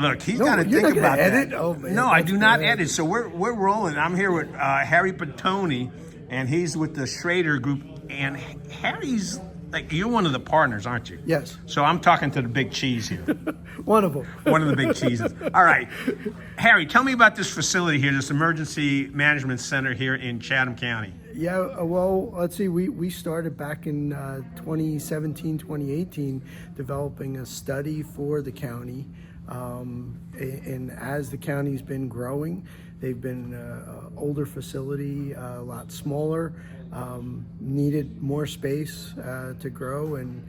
look, he's No, got to you're think not gonna about edit? that. Oh, man, no, I that's do not good. edit. So we're rolling. I'm here with Harry Pettoni, and he's with the Schrader Group. And Harry's like, you're one of the partners, aren't you? Yes. So I'm talking to the big cheese here. One of them. One of the big cheeses. All right, Harry, tell me about this facility here, this emergency management center here in Chatham County. Yeah, well, let's see, we started back in 2017, 2018, developing a study for the county. And as the county's been growing, they've been an older facility, a lot smaller, needed more space to grow and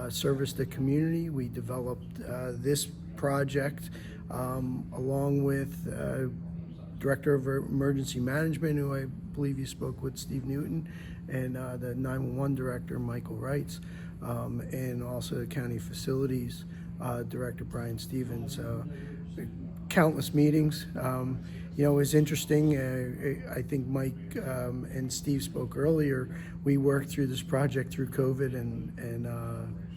service the community. We developed this project along with Director of Emergency Management, who I believe you spoke with, Steve Newton, and the 911 Director, Michael Wrights, and also the County Facilities Director, Brian Stevens. Countless meetings. You know, it was interesting. I think Mike and Steve spoke earlier. We worked through this project through COVID and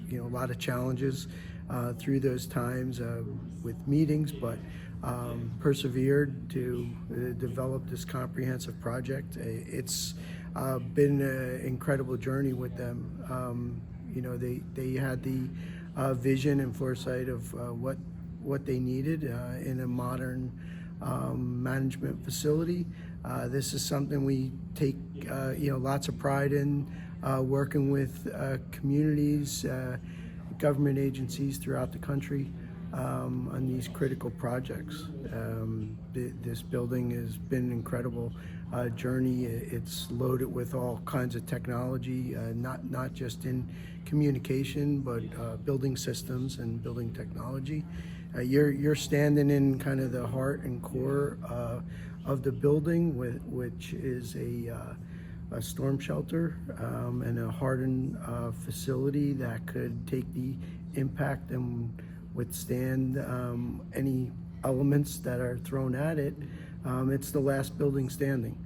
you know, a lot of challenges through those times with meetings, but persevered to develop this comprehensive project. It's been an incredible journey with them. You know, they had the vision and foresight of what they needed in a modern management facility. This is something we take you know, lots of pride in, working with communities, government agencies throughout the country on these critical projects. This building has been an incredible journey. It's loaded with all kinds of technology, not just in communication, but building systems and building technology. You're standing in kind of the heart and core of the building, which is a storm shelter and a hardened facility that could take the impact and withstand any elements that are thrown at it. It's the last building standing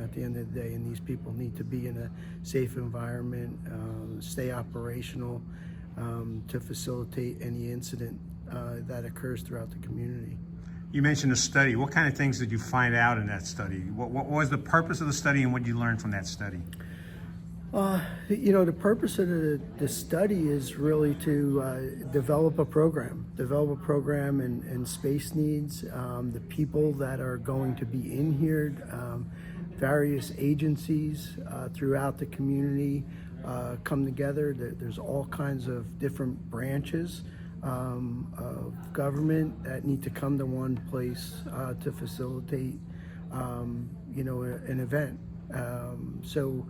at the end of the day, and these people need to be in a safe environment, stay operational to facilitate any incident that occurs throughout the community. You mentioned a study. What kind of things did you find out in that study? What was the purpose of the study, and what did you learn from that study? You know, the purpose of the study is really to develop a program and space needs, the people that are going to be in here, various agencies throughout the community come together. There's all kinds of different branches of government that need to come to one place to facilitate, you know, an event. So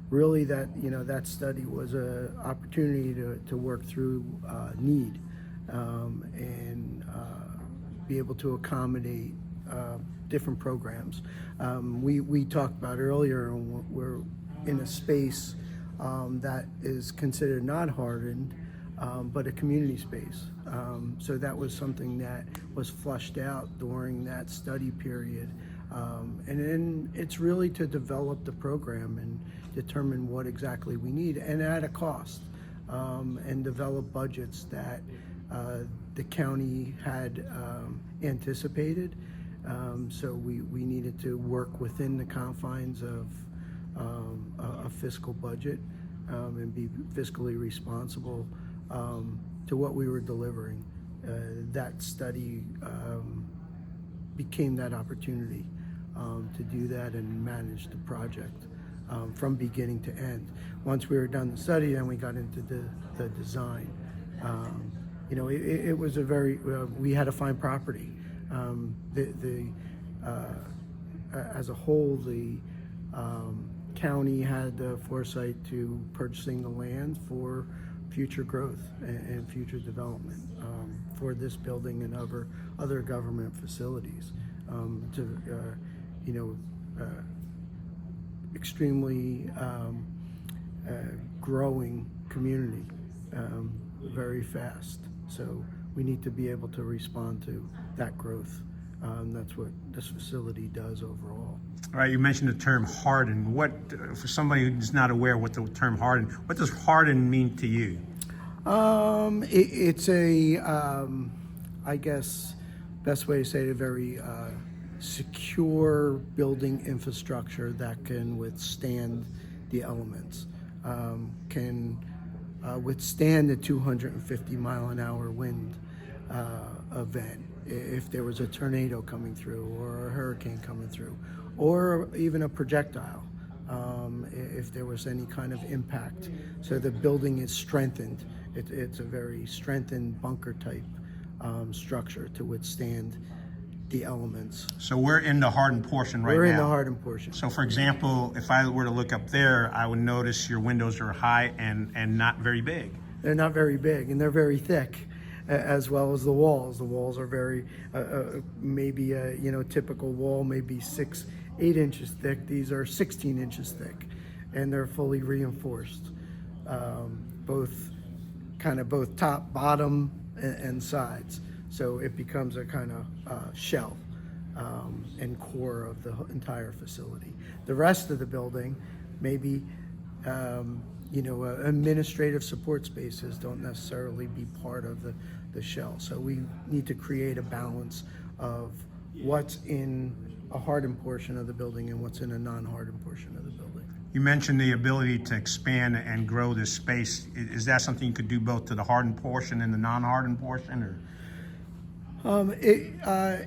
really that, you know, that study was an opportunity to work through need and be able to accommodate different programs. We talked about earlier, we're in a space that is considered not hardened, but a community space. So that was something that was flushed out during that study period. And then it's really to develop the program and determine what exactly we need, and at a cost, and develop budgets that the county had anticipated. So we needed to work within the confines of a fiscal budget and be fiscally responsible to what we were delivering. That study became that opportunity to do that and manage the project from beginning to end. Once we were done the study, then we got into the design. You know, it was a very, we had to find property. As a whole, the county had the foresight to purchasing the land for future growth and future development for this building and other government facilities. You know, extremely growing community, very fast. So we need to be able to respond to that growth. That's what this facility does overall. All right, you mentioned the term hardened. What, for somebody who's not aware what the term hardened, what does hardened mean to you? It's a, I guess, best way to say it, a very secure building infrastructure that can withstand the elements, can withstand the 250 mile an hour wind event if there was a tornado coming through or a hurricane coming through, or even a projectile, if there was any kind of impact. So the building is strengthened. It's a very strengthened bunker type structure to withstand the elements. So we're in the hardened portion right now. We're in the hardened portion. So for example, if I were to look up there, I would notice your windows are high and not very big. They're not very big, and they're very thick, as well as the walls. The walls are very, maybe a typical wall, maybe 6-8 inches thick. These are 16 inches thick, and they're fully reinforced, both top, bottom, and sides. So it becomes a kind of shell and core of the entire facility. The rest of the building, maybe administrative support spaces don't necessarily be part of the shell. So we need to create a balance of what's in a hardened portion of the building and what's in a non-hardened portion of the building. You mentioned the ability to expand and grow this space. Is that something you could do both to the hardened portion and the non-hardened portion, or?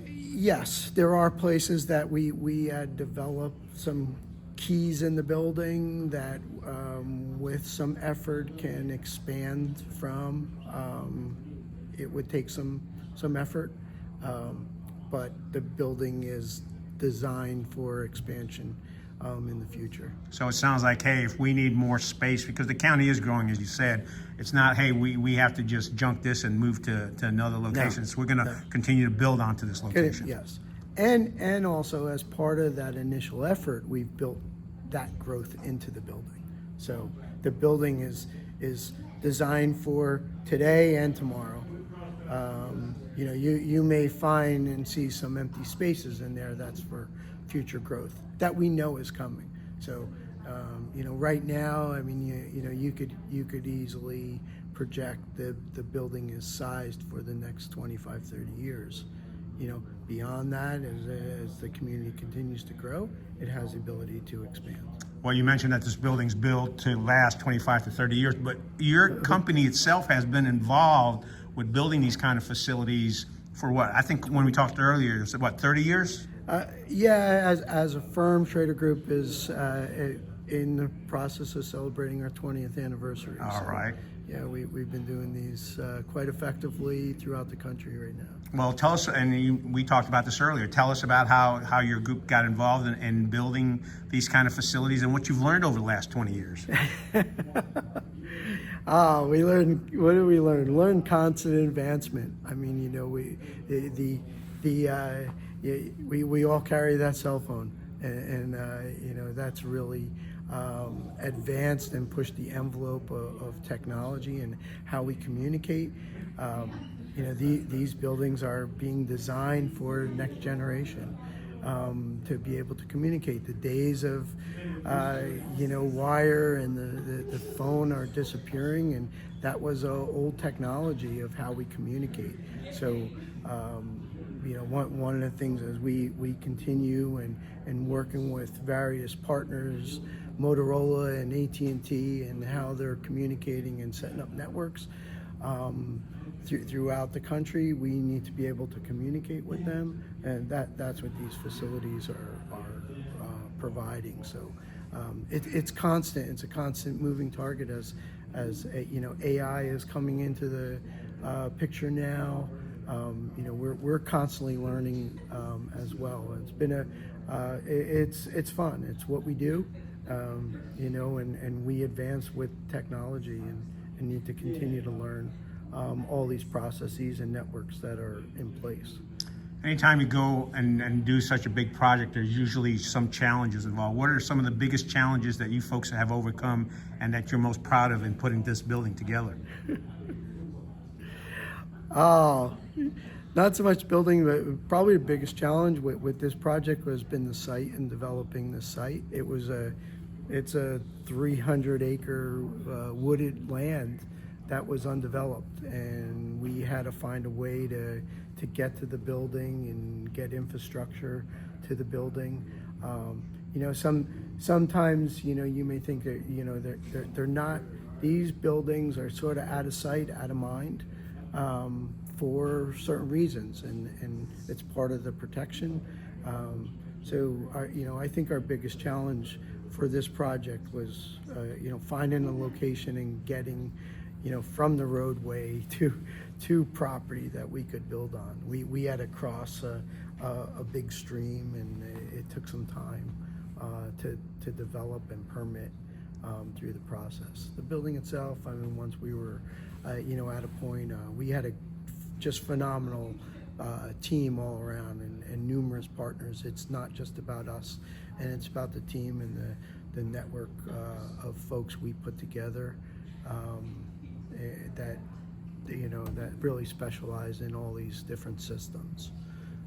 Yes, there are places that we had developed some keys in the building that with some effort can expand from. It would take some effort, but the building is designed for expansion in the future. So it sounds like, hey, if we need more space, because the county is growing, as you said, it's not, hey, we have to just junk this and move to another location. So we're going to continue to build onto this location. Yes, and also as part of that initial effort, we've built that growth into the building. So the building is designed for today and tomorrow. You may find and see some empty spaces in there. That's for future growth that we know is coming. So, right now, I mean, you could easily project the building is sized for the next 25, 30 years. Beyond that, as the community continues to grow, it has the ability to expand. Well, you mentioned that this building's built to last 25 to 30 years, but your company itself has been involved with building these kind of facilities for what? I think when we talked earlier, it's what, 30 years? As a firm, Schrader Group is in the process of celebrating our 20th anniversary. All right. Yeah, we've been doing these quite effectively throughout the country right now. Well, tell us, and we talked about this earlier, tell us about how your group got involved in building these kind of facilities and what you've learned over the last 20 years. We learned, what did we learn? Learn constant advancement. I mean, we all carry that cell phone, and that's really advanced and pushed the envelope of technology and how we communicate. These buildings are being designed for next generation to be able to communicate. The days of wire and the phone are disappearing, and that was old technology of how we communicate. So one of the things is we continue and working with various partners, Motorola and AT&T, and how they're communicating and setting up networks throughout the country. We need to be able to communicate with them, and that's what these facilities are providing. So it's constant. It's a constant moving target as AI is coming into the picture now. We're constantly learning as well. It's been it's fun. It's what we do, and we advance with technology and need to continue to learn all these processes and networks that are in place. Anytime you go and do such a big project, there's usually some challenges involved. What are some of the biggest challenges that you folks have overcome and that you're most proud of in putting this building together? Oh, not so much building, but probably the biggest challenge with this project has been the site and developing the site. It's a 300-acre wooded land that was undeveloped, and we had to find a way to to get to the building and get infrastructure to the building. You know, sometimes, you know, you may think that, you know, they're not, these buildings are sort of out of sight, out of mind, for certain reasons, and it's part of the protection. You know, I think our biggest challenge for this project was, you know, finding a location and getting, you know, from the roadway to property that we could build on. We had to cross a big stream, and it took some time to develop and permit through the process. The building itself, I mean, once we were, you know, at a point, we had a just phenomenal team all around, and numerous partners. It's not just about us, and it's about the team and the network of folks we put together that, you know, that really specialize in all these different systems.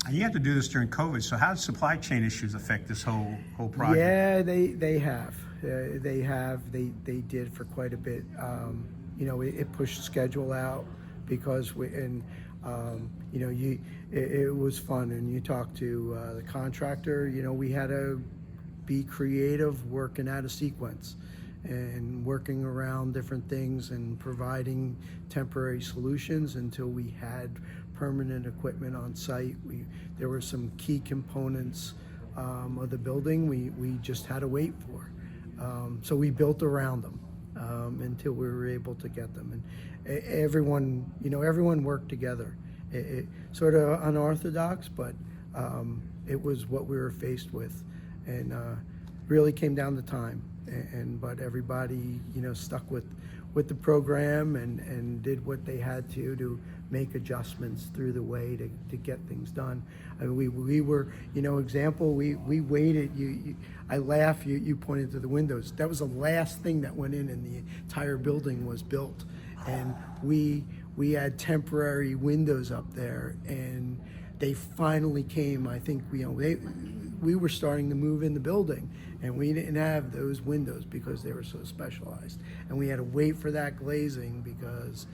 And you have to do this during COVID, so how did supply chain issues affect this whole project? Yeah, they have. They did for quite a bit. You know, it pushed schedule out because you know, it was fun, and you talk to the contractor. You know, we had to be creative, working out a sequence, and working around different things and providing temporary solutions until we had permanent equipment on site. There were some key components of the building we just had to wait for. So we built around them until we were able to get them. And everyone, you know, everyone worked together. It sort of unorthodox, but it was what we were faced with, and really came down to time. But everybody, you know, stuck with the program and did what they had to make adjustments through the way to get things done. I mean, we were, you know, example, we waited. I laugh. You pointed to the windows. That was the last thing that went in, and the entire building was built. And we had temporary windows up there, and they finally came. I think, you know, we were starting to move in the building, and we didn't have those windows because they were so specialized, and we had to wait for that glazing because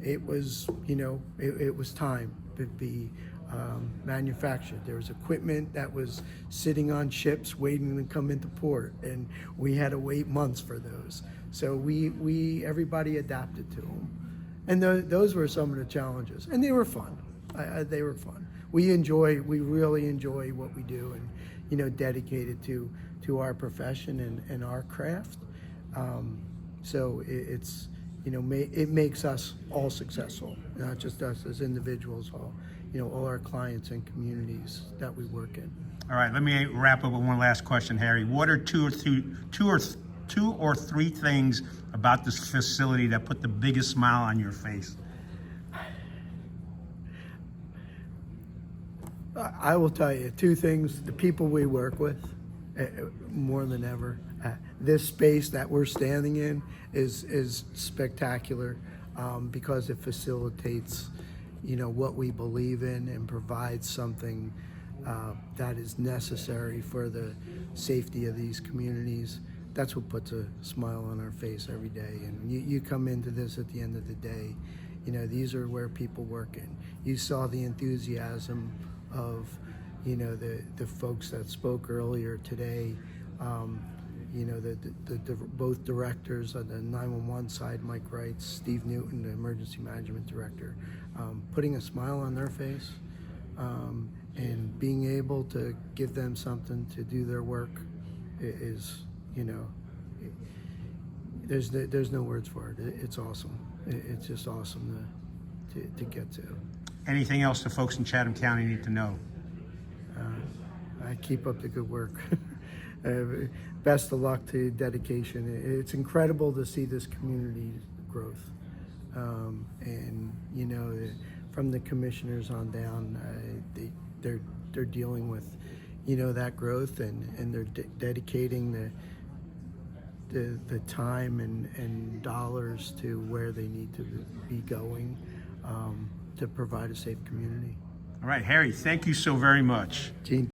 it was, you know, it was time to be manufactured. There was equipment that was sitting on ships waiting to come into port, and we had to wait months for those. So everybody adapted to them, and those were some of the challenges, and they were fun. They were fun. We really enjoy what we do, and, you know, dedicated to our profession and our craft. So it's, you know, it makes us all successful, not just us as individuals, all our clients and communities that we work in. All right, let me wrap up with one last question, Harry. What are two or three things about this facility that put the biggest smile on your face? I will tell you two things: the people we work with, more than ever. This space that we're standing in is spectacular because it facilitates, you know, what we believe in and provides something that is necessary for the safety of these communities. That's what puts a smile on our face every day. And you come into this at the end of the day, you know, these are where people work in. You saw the enthusiasm of, you know, the folks that spoke earlier today. You know, the both directors on the 911 side, Mike Wright, Steve Newton, the emergency management director, putting a smile on their face and being able to give them something to do their work is, you know, there's no words for it. It's awesome. It's just awesome to get to. Anything else the folks in Chatham County need to know? I keep up the good work. Best of luck to dedication. It's incredible to see this community growth. And, you know, from the commissioners on down, they're dealing with, you know, that growth, and they're dedicating the time and dollars to where they need to be going to provide a safe community. All right, Harry, thank you so very much. Gene.